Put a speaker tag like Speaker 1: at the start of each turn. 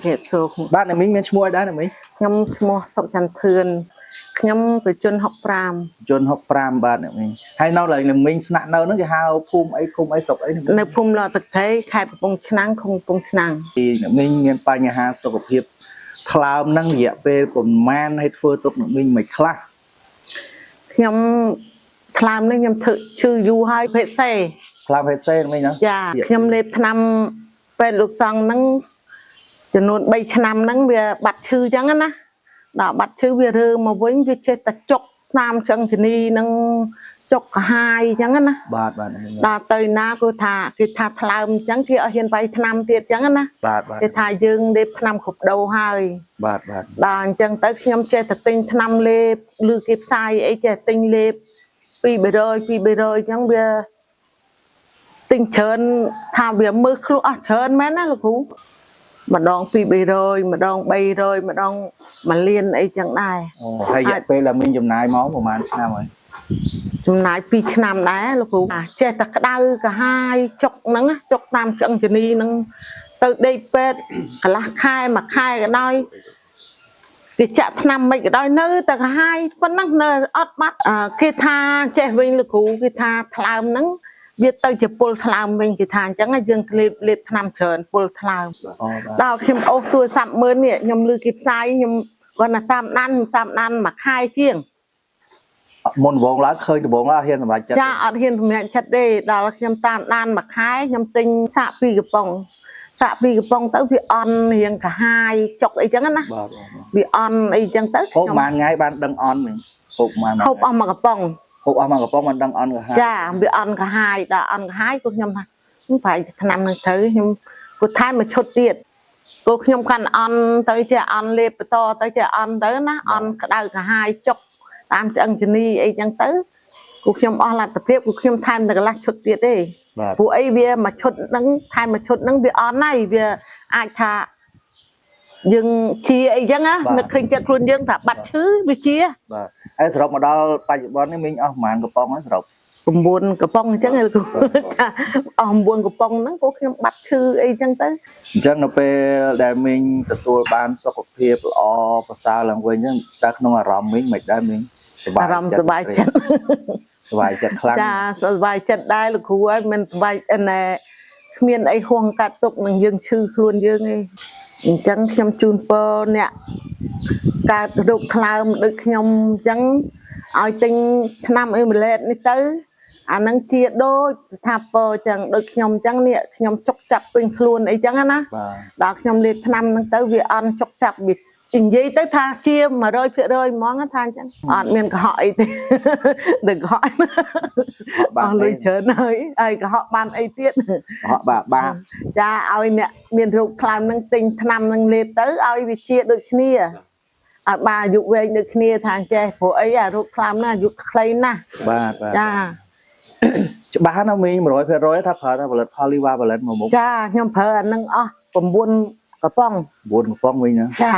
Speaker 1: เก็บโซ่
Speaker 2: บ้านไหนมิ้งเมียช่วยได้ไหม
Speaker 1: ยำมัวสกจันเทือนยำไปจนหกปราม
Speaker 2: จน6 pram บ้านไหนมิ้งให้นอกเลยมิ้งสนักเนินนั่นจะหาภูมิไอ้ศพไอ้
Speaker 1: ในภูมิเราตะไคร้ไข่ปงชนังคงปงชนัง
Speaker 2: มิ้งเมียนไปเนี่ยหาศพเพียบคลาวนั่งเหยียบไปผมแมนให้เฟื่อตกมิ้งไม่คลา
Speaker 1: ยำคลามนี่ยำถือชื่อยูให้เพชรเซ่
Speaker 2: คลาวเพชรเซ่ไม่เนาะ
Speaker 1: ยายำเล็บนำเป็นลูกซองนั่งจำนวนใบชนำนั่งเบียบัดชื่อจังนะดอกบัดชื่อเบียเธอมาวิ่งไปเช็ดตะจกน้ำจังชนีนั่งจกหายจังนะ
Speaker 2: บาด
Speaker 1: ดอกเตยนากูทาคือทาทลามจังที่เอาเห็นไปนำเตียจังนะคือทายึงเด็บนำขบดาวหาย
Speaker 2: บาด
Speaker 1: ดอกจังเตยยำเช็ดตะติงนำเล็บลือเก็บใส่ไอ้เช็ดติงเล็บปีไปเลยจังเบียติงเชิญทาเบียมือครัวเชิญแม่นะลูกหูมาดองปีไปเลยมาดองใบเลยมาดองมาเรียนไอ้จังได้
Speaker 2: ให้อยากไปlà mìnhจำนายม้องประมาณnăm rồi
Speaker 1: จำนายปีឆ្នាំដែរលោកគ្រូចេះតែក្តៅកាហាយចុកហ្នឹងចុកតាមឆ្អឹងជនីហ្នឹងទៅដេកពេទ្យកន្លះខែមួយខែក៏ដោយគេចាក់ថ្នាំមិនក៏ដោយនៅតែកាហាយប៉ុណ្ណឹងនៅអត់បាត់គេថាចេះវិញលោកគ្រូគេថាថ្លើមហ្នឹងវាទៅជាពុលថ្លើមវិញគេថាអញ្ចឹងយើងលេបថ្នាំច្រើនពុលថ្លើមដល់ខ្ញុំអូសទូរស័ព្ទមើលនេះខ្ញុំលឺគេផ្សាយខ្ញុំគាត់ថាតាមដានមួយខែជាង
Speaker 2: មុនវងឡើងឃើញដំបងឡើងហ៊ានសម្រាប់ចិត្ត
Speaker 1: ចាអត់ហ៊ានសម្រាប់ចិត្តទេដល់ខ្ញុំតាមដានមួយខែខ្ញុំទិញសាក់2កំប៉ុងទៅវាអន់រៀងកាហាយចុកអីចឹងណាវាអន់អីចឹងទៅ
Speaker 2: ហូបប្រហែលថ្ងៃបានដឹងអន់វិញហូបប្រហែល
Speaker 1: ហូបអស់មួយកំប៉ុង
Speaker 2: បានដឹងអន់កាហាយ
Speaker 1: ចាវាអន់កាហាយដល់អន់កាហាយក៏ខ្ញុំថាប្រហែលឆ្នាំនឹងទៅខ្ញុំគាត់ថែមមួយឈុតទៀតក៏ខ្ញុំកាន់អន់ទៅចេះអន់លេបបន្តទៅចេះអន់ទៅណាអន់ក្តៅកាហាយចុកតាមឆ្អឹងជនីអីចឹងទៅគូខ្ញុំអស់លទ្ធភាពគូខ្ញុំថែមតែកន្លះឈុតទៀតទេព្រោះអីវាមួយឈុតហ្នឹងថែមមួយឈុតហ្នឹងវាអន់ហើយវាអាចថាយើងជាអីចឹងណានឹកឃើញចិត្តខ្លួនយើងថាបាត់ឈឺវាជា
Speaker 2: បាទហើយសរុបមកដល់បច្ចុប្បន្ននេះមីងអស់ប្រហែលកំប៉ុងហ្នឹងសរុប
Speaker 1: 9កំប៉ុងអញ្ចឹងគ្រូថាអស់9កំប៉ុងហ្នឹងក៏ខ្ញុំបាត់ឈឺអីចឹងទៅ
Speaker 2: អញ្ចឹងនៅពេលដែលមីងទទួលបានសុខភាពល្អប្រសើរឡើងវិញអញ្ចឹងតែក្នុងអារម្មណ៍មីងមិនដែរមីង
Speaker 1: អារម្មណ៍សប្បាយចិត្ត
Speaker 2: ខ្លាំង
Speaker 1: ចាសប្បាយចិត្តដែរលោកគ្រូហើយមិនសប្បាយណែគ្មានអីហួងកាត់ទុកនឹងយើងឈឺខ្លួនយើងឯងអញ្ចឹងខ្ញុំជូនពរអ្នកកើតរោគថ្លើមដូចខ្ញុំអញ្ចឹងឲ្យទិញថ្នាំអេម៉ូឡេតនេះទៅអានឹងជាដូចស្ថាពរអញ្ចឹងដូចខ្ញុំអញ្ចឹងនេះខ្ញុំចុកចាប់ពេញខ្លួនអីចឹងណាដល់ខ្ញុំលេបថ្នាំហ្នឹងទៅវាអន់ចុកចាប់វានិយាយទៅថាជា 100% ហ្មងថាអញ្ចឹងអត់មានកុហកអីទេដល់កុហកអស់លុយច្រើនហើយកុហកបានអីទៀត
Speaker 2: កុហកបាទ
Speaker 1: ចាឲ្យអ្នកមានរោគខ្លាំងហ្នឹងទិញថ្នាំហ្នឹងលេបទៅឲ្យវាជាដូចគ្នាឲ្យបានអាយុវែងដូចគ្នាថាចេះព្រោះអីអារោគខ្លាំងណាស់អាយុខ្លីណាស់
Speaker 2: បាទ
Speaker 1: ចា
Speaker 2: ច្បាស់ណាស់មីង 100% ថាប្រើតែផលិតផលលីវ៉ាផលិតមកមុខ
Speaker 1: ចាខ្ញុំប្រើអាហ្នឹងអស់9កំប៉ុង
Speaker 2: មីងណា
Speaker 1: ចា